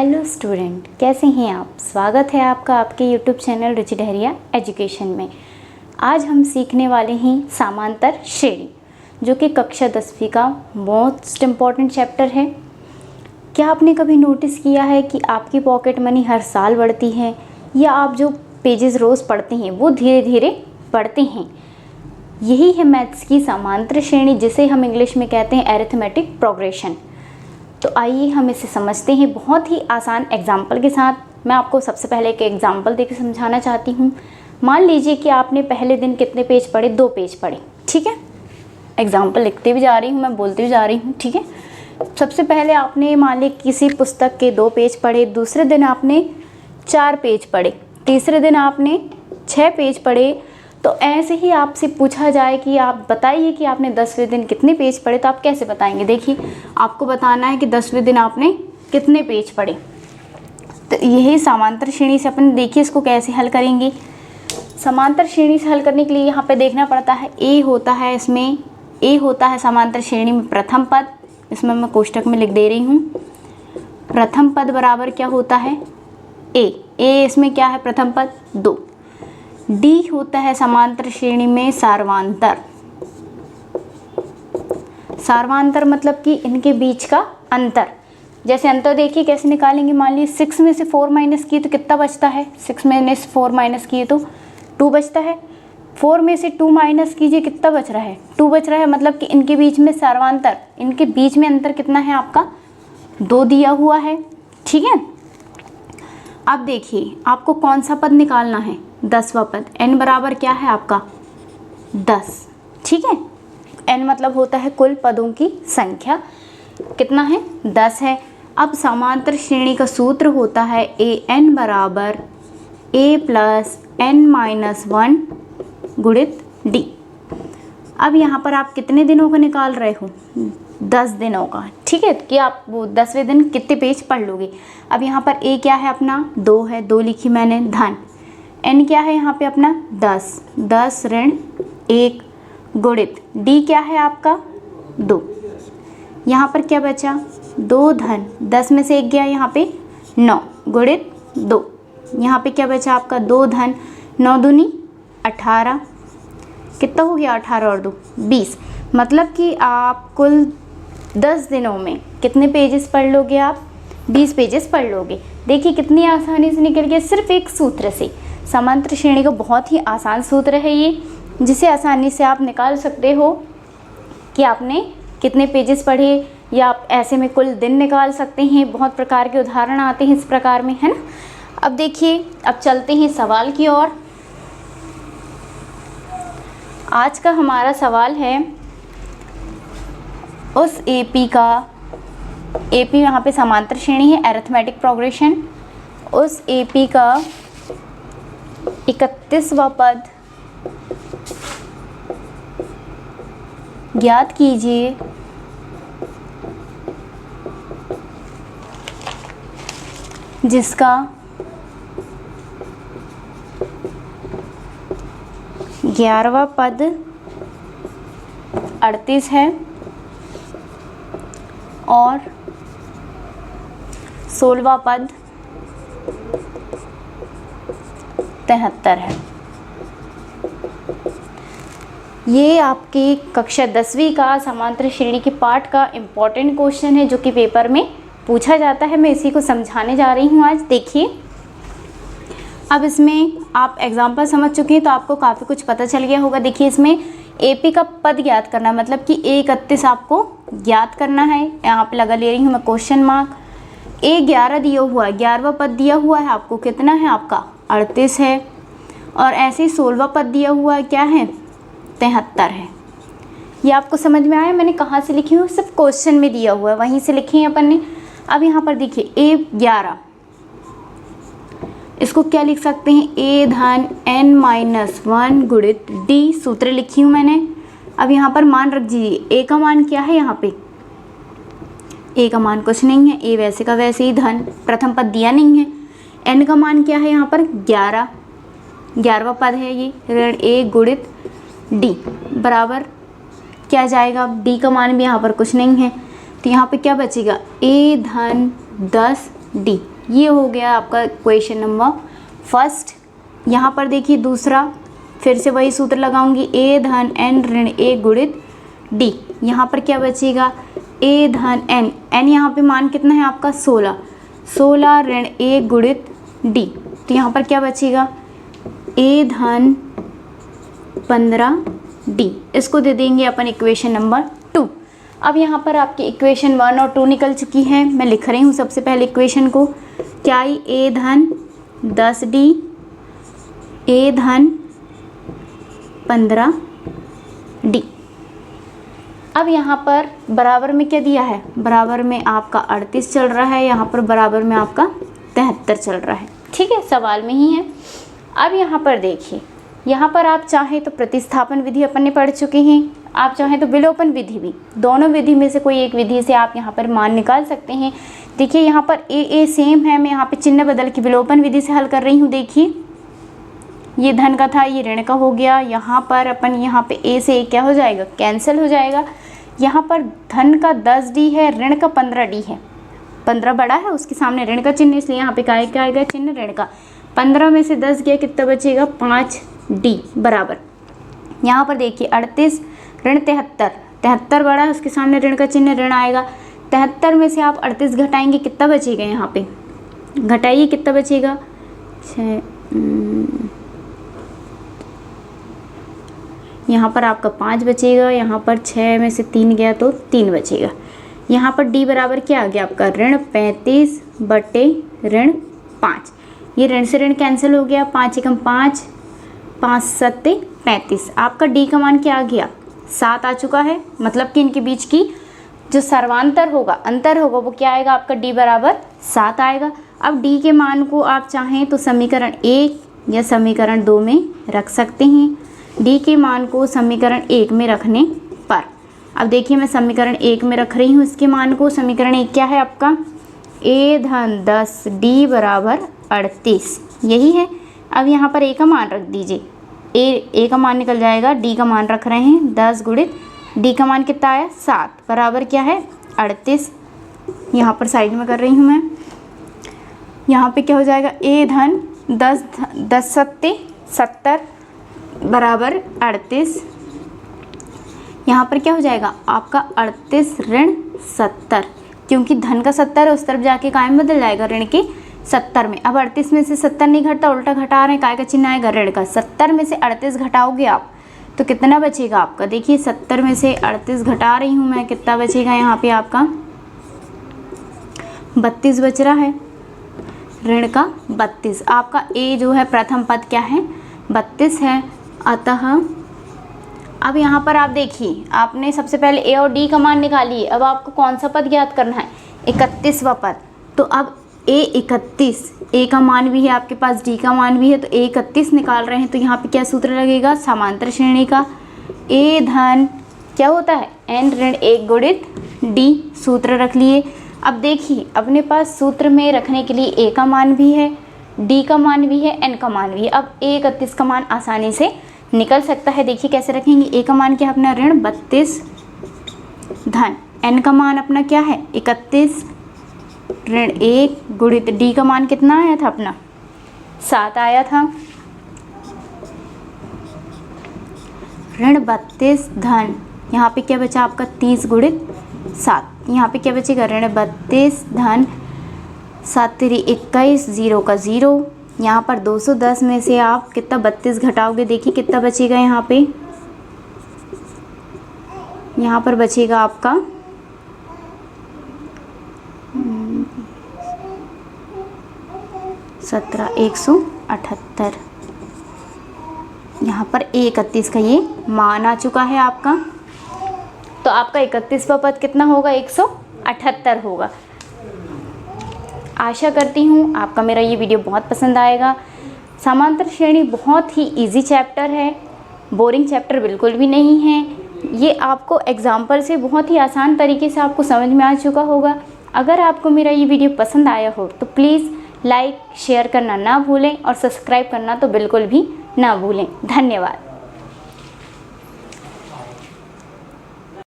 Hello student, कैसे हैं आप। स्वागत है आपका आपके यूट्यूब चैनल रुचि डहरिया एजुकेशन में। आज हम सीखने वाले हैं समांतर श्रेणी, जो कि कक्षा 10वीं का मोस्ट इम्पॉर्टेंट चैप्टर है। क्या आपने कभी नोटिस किया है कि आपकी पॉकेट मनी हर साल बढ़ती है, या आप जो पेजेस रोज़ पढ़ते हैं वो धीरे धीरे बढ़ते हैं। यही है मैथ्स की समांतर श्रेणी, जिसे हम इंग्लिश में कहते हैं अरिथमेटिक प्रोग्रेशन। तो आइए हम इसे समझते हैं बहुत ही आसान एग्जाम्पल के साथ। मैं आपको सबसे पहले एक एग्जाम्पल देकर समझाना चाहती हूँ। मान लीजिए कि आपने पहले दिन कितने पेज पढ़े, 2 पेज पढ़े, ठीक है। एग्जाम्पल लिखते भी जा रही हूँ, मैं बोलती भी जा रही हूँ, ठीक है। सबसे पहले आपने मान लीजिए किसी पुस्तक के 2 पेज पढ़े, दूसरे दिन आपने 4 पेज पढ़े, तीसरे दिन आपने 6 पेज पढ़े। तो ऐसे ही आपसे पूछा जाए कि आप बताइए कि आपने 10वें दिन कितने पेज पढ़े, तो आप कैसे बताएंगे। देखिए, आपको बताना है कि 10वें दिन आपने कितने पेज पढ़े। तो यही समांतर श्रेणी से अपन देखिए इसको कैसे हल करेंगे। समांतर श्रेणी से हल करने के लिए यहाँ पे देखना पड़ता है ए होता है, इसमें ए होता है समांतर श्रेणी में प्रथम पद। इसमें मैं कोष्टक में लिख दे रही हूँ, प्रथम पद बराबर क्या होता है ए इसमें क्या है, प्रथम पद 2। डी होता है समांतर श्रेणी में सार्वांतर। सार्वांतर मतलब कि इनके बीच का अंतर। जैसे अंतर देखिए कैसे निकालेंगे। मान लीजिए 6 में से 4 माइनस किए तो कितना बचता है, 6 में से 4 माइनस किए तो 2 बचता है। 4 में से 2 माइनस कीजिए, कितना बच रहा है, 2 बच रहा है। मतलब कि इनके बीच में सार्वांतर, इनके बीच में अंतर कितना है आपका, 2 दिया हुआ है, ठीक है। अब देखिए आपको कौन सा पद निकालना है, 10वां पद। n बराबर क्या है आपका 10, ठीक है। n मतलब होता है कुल पदों की संख्या, कितना है 10 है। अब समांतर श्रेणी का सूत्र होता है an बराबर a प्लस n माइनस 1 गुणित d। अब यहाँ पर आप कितने दिनों का निकाल रहे हो, 10 दिनों का, ठीक है, कि आप वो 10वें दिन कितने पेज पढ़ लोगे। अब यहाँ पर a क्या है अपना 2 है, 2 लिखी मैंने, धन n क्या है यहाँ पे अपना 10 ऋण 1 गुणित d क्या है आपका 2। यहाँ पर क्या बचा 2 धन 10 में से 1 गया यहाँ पे 9 गुणित 2। यहाँ पे क्या बचा आपका 2 धन 9 दूनी 18, कितना हो गया 18 और 2 20। मतलब कि आप कुल 10 दिनों में कितने पेजेस पढ़ लोगे, आप 20 पेजेस पढ़ लोगे। देखिए कितनी आसानी से निकल गया, सिर्फ एक सूत्र से। समांतर श्रेणी का बहुत ही आसान सूत्र है ये, जिसे आसानी से आप निकाल सकते हो कि आपने कितने पेजेस पढ़े, या आप ऐसे में कुल दिन निकाल सकते हैं। बहुत प्रकार के उदाहरण आते हैं इस प्रकार में, है ना। अब देखिए, अब चलते हैं सवाल की ओर। आज का हमारा सवाल है उस एपी का, एपी यहाँ पे समांतर श्रेणी है, अरिथमेटिक प्रोग्रेशन। उस एपी का 31वां पद ज्ञात कीजिए जिसका 11वां पद 38 है और 16वां पद 73 है। ये आपकी कक्षा 10वीं का समांतर श्रेणी के पाठ का इम्पॉर्टेंट क्वेश्चन है, जो कि पेपर में पूछा जाता है। मैं इसी को समझाने जा रही हूँ आज। देखिए, अब इसमें आप एग्जाम्पल समझ चुके हैं तो आपको काफ़ी कुछ पता चल गया होगा। देखिए, इसमें एपी का पद ज्ञात करना, मतलब कि A31 आपको ज्ञात करना है। यहाँ पे लगा ले रही हूँ मैं क्वेश्चन मार्क। A11 दिया हुआ है, 11वां पद दिया हुआ है आपको, कितना है आपका 38 है। और ऐसे ही 16वां पद दिया हुआ है, क्या है 73 है। ये आपको समझ में आया मैंने कहाँ से लिखी हूँ, सिर्फ क्वेश्चन में दिया हुआ है, वहीं से लिखी है अपन ने। अब यहाँ पर देखिए A11, इसको क्या लिख सकते हैं, a धन n माइनस 1 गुणित d, सूत्र लिखी हूँ मैंने। अब यहाँ पर मान रख दीजिए, a का मान क्या है, यहाँ पे a का मान कुछ नहीं है, a वैसे का वैसे ही, धन प्रथम पद दिया नहीं है। n का मान क्या है यहाँ पर 11, 11वां पद है ये, ऋण 1 गुणित d बराबर क्या जाएगा, d का मान भी यहाँ पर कुछ नहीं है। तो यहाँ पे क्या बचेगा, a धन 10 डी। ये हो गया आपका क्वेश्चन नंबर फर्स्ट। यहाँ पर देखिए दूसरा, फिर से वही सूत्र लगाऊंगी, ए धन एन ऋण ए गुणित डी। यहाँ पर क्या बचेगा, ए धन एन, एन यहाँ पे मान कितना है आपका 16, 16 ऋण ए गुणित डी। तो यहाँ पर क्या बचेगा, ए धन 15 डी। इसको दे देंगे अपन इक्वेशन नंबर 2। अब यहाँ पर आपकी इक्वेशन 1 और 2 निकल चुकी है। मैं लिख रही हूँ सबसे पहले इक्वेशन को, क्या आई, ए धन 10 डी, ए धन 15 डी। अब यहाँ पर बराबर में क्या दिया है, बराबर में आपका 38 चल रहा है, यहाँ पर बराबर में आपका 73 चल रहा है। ठीक है, सवाल में ही है। अब यहाँ पर देखिए, यहाँ पर आप चाहें तो प्रतिस्थापन विधि अपन ने पढ़ चुके हैं, आप चाहें तो विलोपन विधि भी, दोनों विधि में से कोई एक विधि से आप यहाँ पर मान निकाल सकते हैं। देखिए यहाँ पर ए सेम है, मैं यहाँ पे चिन्ह बदल के विलोपन विधि से हल कर रही हूँ। देखिए ये धन का था, ये ऋण का हो गया। यहाँ पर अपन यहाँ पे ए से क्या हो जाएगा, कैंसिल हो जाएगा। यहाँ पर धन का 10 डी है, ऋण का 15 डी है। 15 बड़ा है, उसके सामने ऋण का चिन्ह, इसलिए यहाँ पे क्या आएगा, चिन्ह ऋण का। 15 में से 10 गया, कितना बचेगा, 5 डी बराबर। यहाँ पर देखिए 38 ऋण 73, 73 बड़ा है, उसके सामने ऋण का चिन्ह, ऋण आएगा। 73 में से आप 38 घटाएंगे, कितना बचेगा, यहाँ पे घटाइए, कितना बचेगा, 6, यहाँ पर आपका 5 बचेगा, यहाँ पर 6 में से 3 गया तो 3 बचेगा। यहाँ पर डी बराबर क्या आ गया आपका, ऋण 35 बटे ऋण 5। ये ऋण से ऋण कैंसिल हो गया, 5 एकम 5, 5 सत्ते 35। आपका डी का मान क्या आ गया, 7 आ चुका है। मतलब कि इनके बीच की जो सर्वांतर होगा, अंतर होगा, वो क्या आएगा आपका, डी बराबर 7 आएगा। अब डी के मान को आप चाहें तो समीकरण 1 या समीकरण 2 में रख सकते हैं। डी के मान को समीकरण 1 में रखने पर, अब देखिए मैं समीकरण 1 में रख रही हूँ इसके मान को। समीकरण 1 क्या है आपका, ए धन 10 डी बराबर 38, यही है। अब यहाँ पर ए का मान रख दीजिए, ए का मान निकल जाएगा, डी का मान रख रहे हैं 10 गुणित डी का मान कितना आया, 7 बराबर क्या है, 38। यहाँ पर साइड में कर रही हूँ मैं। यहाँ पे क्या हो जाएगा, ए धन 10 सत्ते 70 बराबर 38। यहाँ पर क्या हो जाएगा आपका 38 ऋण 70, क्योंकि धन का 70 है, उस तरफ जाके कायम बदल जाएगा ऋण के 70 में। अब 38 में से 70 नहीं घटता, उल्टा घटा रहे हैं, काय का चिन्ह आएगा, ऋण का। 70 में से 38 घटाओगे आप तो कितना बचेगा आपका, देखिए 70 में से 38 घटा रही हूँ मैं, कितना बचेगा यहाँ पे आपका 32 बच रहा है, ऋण का 32। आपका ए जो है प्रथम पद क्या है, 32 है। अतः अब यहाँ पर आप देखिए, आपने सबसे पहले ए और डी का मान निकालिए। अब आपको कौन सा पद ज्ञात करना है, 31वां पद। तो अब ए 31, ए का मान भी है आपके पास, डी का मान भी है, तो ए 31 निकाल रहे हैं। तो यहाँ पे क्या सूत्र लगेगा, समांतर श्रेणी का। ए धन क्या होता है, एन ऋण 1 गुणित डी, सूत्र रख लिए। अब देखिए अपने पास सूत्र में रखने के लिए ए का मान भी है, डी का मान भी है, एन का मान भी है। अब ए 31 का मान आसानी से निकल सकता है। देखिए कैसे रखेंगे, ए का मान क्या है अपना, ऋण 32 धन, एन का मान अपना क्या है 31 ऋण 1 गुणित डी का मान कितना आया था अपना, 7 आया था, ऋण 32 धन, यहाँ पे क्या बचा आपका 30 गुणित 7। यहाँ पे क्या बचेगा, ऋण 32 धन 7 तेरी 21, 0 का 0। यहाँ पर 210 में से आप कितना 32 घटाओगे, देखिए कितना बचेगा, यहाँ पे यहाँ पर बचेगा आपका 17,178। यहाँ पर 31 का ये मान आ चुका है आपका। तो आपका 31वां पद कितना होगा, 178 होगा। आशा करती हूँ आपका मेरा ये वीडियो बहुत पसंद आएगा। समांतर श्रेणी बहुत ही इजी चैप्टर है, बोरिंग चैप्टर बिल्कुल भी नहीं है। ये आपको एग्जाम्पल से बहुत ही आसान तरीके से आपको समझ में आ चुका होगा। अगर आपको मेरा ये वीडियो पसंद आया हो तो प्लीज़ लाइक शेयर करना ना भूलें और सब्सक्राइब करना तो बिल्कुल भी ना भूलें। धन्यवाद।